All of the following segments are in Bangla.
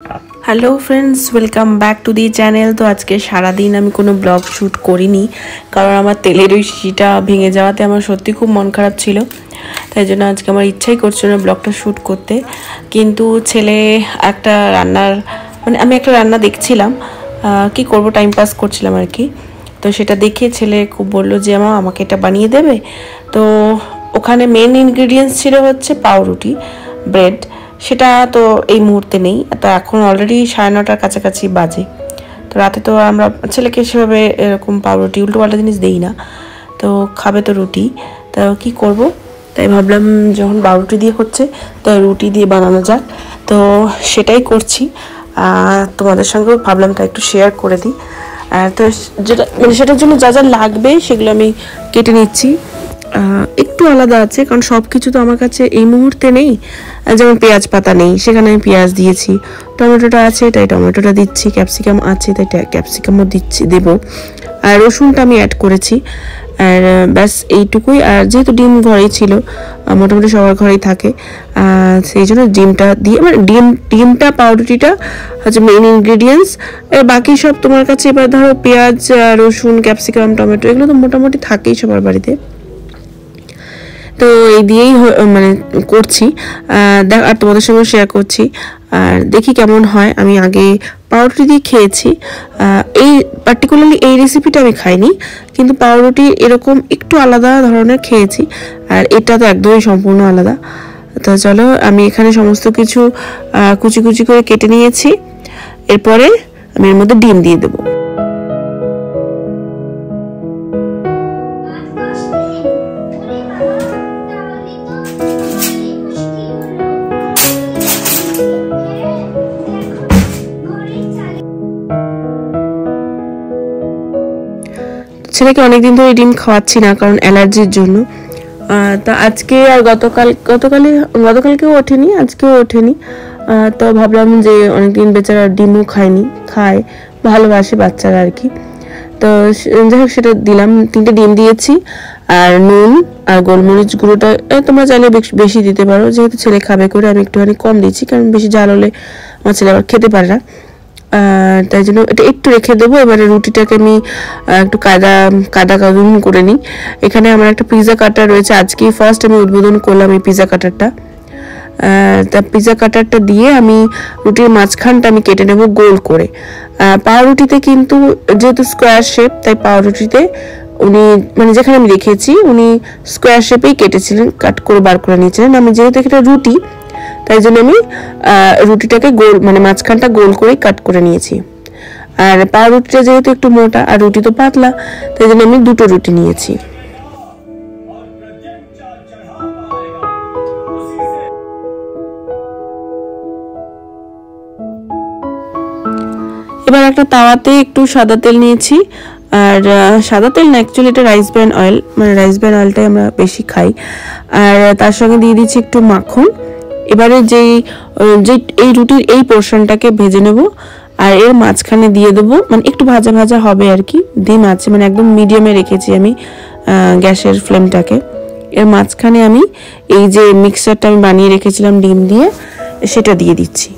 Hello friends, welcome back to the channel. তো আজকে সারাদিন আমি কোনো ব্লগ শ্যুট করিনি, কারণ আমার তেলের ওই শিশিটা ভেঙে যাওয়াতে আমার সত্যি খুব মন খারাপ ছিল। তাই জন্য আজকে আমার ইচ্ছাই করছিল না ব্লগটা শ্যুট করতে। কিন্তু ছেলে একটা রান্নার আমি একটা রান্না দেখছিলাম, কি করব, টাইম পাস করছিলাম আর কি। তো সেটা দেখে ছেলে খুব বললো যে আমাকে এটা বানিয়ে দেবে। তো ওখানে মেন ইনগ্রিডিয়েন্টস ছিল হচ্ছে পাউরুটি, ব্রেড। সেটা তো এই মুহূর্তে নেই, তো এখন অলরেডি 9:30 কাছাকাছি বাজে। তো রাতে তো আমরা ছেলেকে সেভাবে এরকম পাউরুটি উল্টোপাল্টা জিনিস দেই না, তো খাবে তো রুটি। তো কি করব, তাই ভাবলাম যখন পাউরুটি দিয়ে হচ্ছে তো রুটি দিয়ে বানানো যাক। তো সেটাই করছি, তোমাদের সঙ্গেও ভাবলাম তা একটু শেয়ার করে দিই। তো যেটা সেটার জন্য যা যা লাগবে সেগুলো আমি কেটে নিচ্ছি। একটু আলাদা আছে, কারণ সব কিছু তো আমার কাছে এই মুহূর্তে নেই। যেমন পেঁয়াজ পাতা নেই, সেখানে আমি পেঁয়াজ দিয়েছি। টমেটোটা আছে, তাই টমেটোটা দিচ্ছি। ক্যাপসিকাম আছে, তাই ক্যাপসিকামও দেবো। আর রসুনটা আমি অ্যাড করেছি। আর ব্যাস এইটুকুই। আর যেহেতু ডিম ঘরেই ছিল, মোটামুটি সবার ঘরেই থাকে, সেই জন্য ডিমটা দিয়ে ডিমটা পাউরুটিটা হচ্ছে মেইন ইনগ্রিডিয়েন্টস। এর বাকি সব তোমার কাছে এবার ধরো পেঁয়াজ, রসুন, ক্যাপসিকাম, টমেটো এগুলো তো মোটামুটি থাকেই সবার বাড়িতে। তো এই দিয়েই করছি, আর তোমাদের সঙ্গে শেয়ার করছি। আর দেখি কেমন হয়। আমি আগে পাউরুটি দিয়ে খেয়েছি, এই পার্টিকুলারলি এই রেসিপিটা আমি খাইনি, কিন্তু পাউরুটি এরকম একটু আলাদা ধরনের খেয়েছি। আর এটা তো একদমই সম্পূর্ণ আলাদা। তো চলো, আমি এখানে সমস্ত কিছু কুচি কুচি করে কেটে নিয়েছি। এরপরে আমি এর মধ্যে ডিম দিয়ে দেবো। ছেলেকে অনেকদিন ধরে ডিম খাওয়াচ্ছি না, কারণ অ্যালার্জির জন্য। তা আজকে আর গতকালকেও ওঠেনি, আজকেও ওঠেনি। তো ভাবলাম যে অনেকদিন বেচারা ডিমও খায়, ভালোবাসে বাচ্চারা আর কি। তো যাই হোক, সেটা দিলাম। 3টে ডিম দিয়েছি, আর নুন আর গোলমরিচ গুঁড়োটা তোমরা চাইলে বেশি দিতে পারো। যেহেতু ছেলে খাবে করে আমি একটুখানি কম দিচ্ছি, কারণ বেশি ঝাল হলে আমার ছেলে আবার খেতে পারে না। তাই জন্য এটা একটু রেখে দেবো। এবারে রুটিটাকে আমি একটু কাদা করে নিই। এখানে আমার একটা পিৎজা কাটার রয়েছে, আজকেই ফার্স্ট আমি উদ্বোধন করলাম এই পিৎজা কাটারটা। তা পিৎজা কাটারটা দিয়ে আমি রুটির মাঝখানটা আমি কেটে নেব গোল করে। পাউরুটিতে কিন্তু যেহেতু স্কোয়ার শেপ, তাই পাউরুটিতে উনি যেখানে আমি রেখেছি উনি স্কোয়ার শেপেই কেটেছিলেন, কাট করে বার করে নিয়েছিলেন। আমি যেহেতু এটা রুটি, তাই জন্য আমি রুটিটাকে গোল মাঝখানটা গোল করেই কাট করে নিয়েছি। আর পাউরুটিটা যেহেতু একটু মোটা আর রুটি তো পাতলা, তাই জন্য আমি 2টো রুটি নিয়েছি। এবার একটা তাওয়াতে একটু সাদা তেল নিয়েছি। আর সাদা তেল না, অ্যাকচুয়ালি এটা rice bran oil, rice bran অয়েলটাই আমরা বেশি খাই। আর তার সঙ্গে দিয়ে দিচ্ছি একটু মাখন। এবারে যে এই রুটির এই পোর্শনটাকে ভেজে নেব, আর এর মাঝখানে দিয়ে দেবো, একটু ভাজা ভাজা হবে আর কি। ডিম আছে, একদম মিডিয়ামে রেখেছি আমি গ্যাসের ফ্লেমটাকে। এর মাঝখানে আমি এই যে মিক্সচারটা আমি বানিয়ে রেখেছিলাম ডিম দিয়ে, সেটা দিয়ে দিচ্ছি।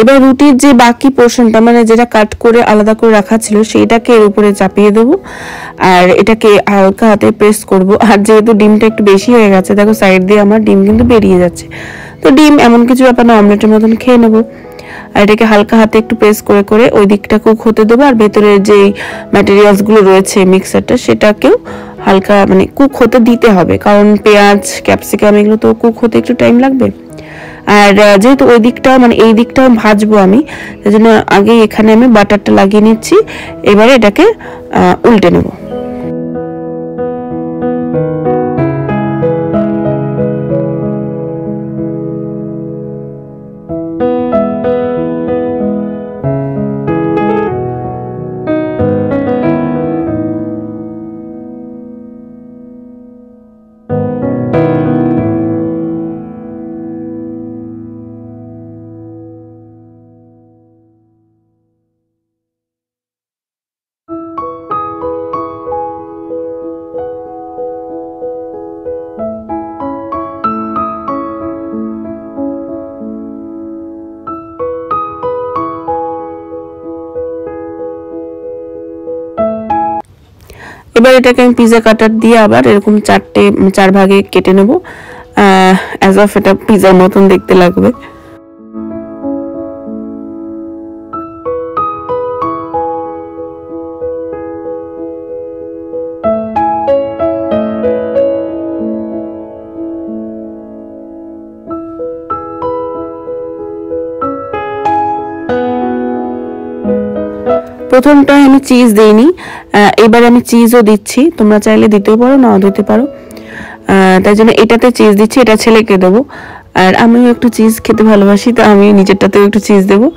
এবার রুটির যে বাকি পোর্শনটা যেটা কাট করে আলাদা করে রাখা ছিল, সেইটাকে এর উপরে চাপিয়ে দেবো, আর এটাকে হালকা হাতে প্রেস করব। আর যেহেতু ডিমটা একটু বেশি হয়ে গেছে, দেখো সাইড দিয়ে আমার ডিম কিন্তু বেরিয়ে যাচ্ছে। তো ডিম এমন কিছু ব্যাপার না, অমলেটের মতন খেয়ে নেবো। আর এটাকে হালকা হাতে একটু প্রেস করে করে ওই দিকটা কুক হতে দেবো, আর ভেতরে যেই ম্যাটেরিয়ালস গুলো রয়েছে মিক্সারটা, সেটাকেও হালকা কুক হতে দিতে হবে, কারণ পেঁয়াজ, ক্যাপসিকাম এগুলো তো কুক হতে একটু টাইম লাগবে। আর যেহেতু ওই দিকটাও এই দিকটাও ভাজবো আমি, তাই জন্য আগে এখানে আমি বাটারটা লাগিয়ে নিচ্ছি। এবারে এটাকে উল্টে নেব। এবার এটাকে আমি পিৎজা কাটার দিয়ে আবার এরকম 4 ভাগে কেটে নেব। অ্যাজ অফ এটা পিৎজার মতন দেখতে লাগবে। প্রথমটায় আমি চিজ দিইনি, এবার আমি চিজও দিচ্ছি, তোমরা চাইলে দিতেও পারো নাও দিতে পারো। তাই জন্য এটাতে চিজ দিচ্ছি, এটা ছেলেকে দেবো। আর আমিও একটু চিজ খেতে ভালোবাসি, তো আমি নিজেরটাতেও একটু চিজ দেবো।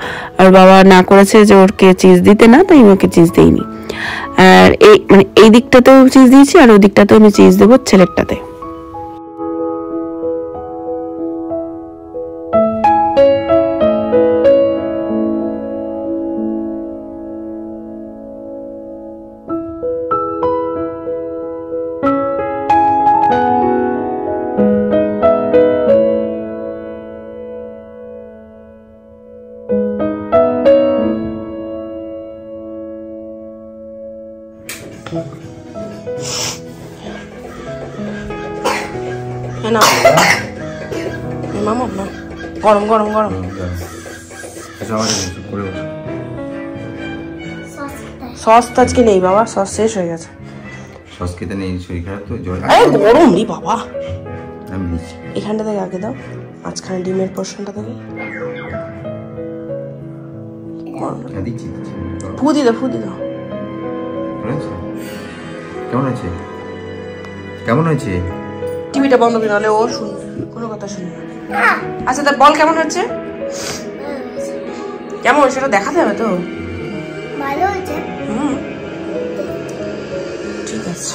আর বাবা না করেছে যে ওরকে চিজ দিতে না, তাই ওকে চিজ দিইনি। আর এই দিকটাতেও চিজ দিয়েছি আর ওই দিকটাতেও আমি চিজ দেবো ছেলেরটাতে। গরম গরম গরম সস তো আজকে নেই বাবা, সস শেষ হয়ে গেছে। সস খেতে নেই, শরীর খারাপ তো, গরম রে বাবা। আমি দিচ্ছি এখানটা থেকে আগে দাও, মাঝখানে ডিমের পোর্শনটা থেকে দিচ্ছি। ফু দি দাও, ফু দি দাও। কেমন আছে? কেমন হয়েছে? টিভিটা বন্ধ করে, নাহলে ও শুনবে, কোনো কথা শুনবে না। আচ্ছা তা বল কেমন হচ্ছে? কেমন সেটা দেখাতে হবে তো। ভালো হয়েছে। ঠিক আছে।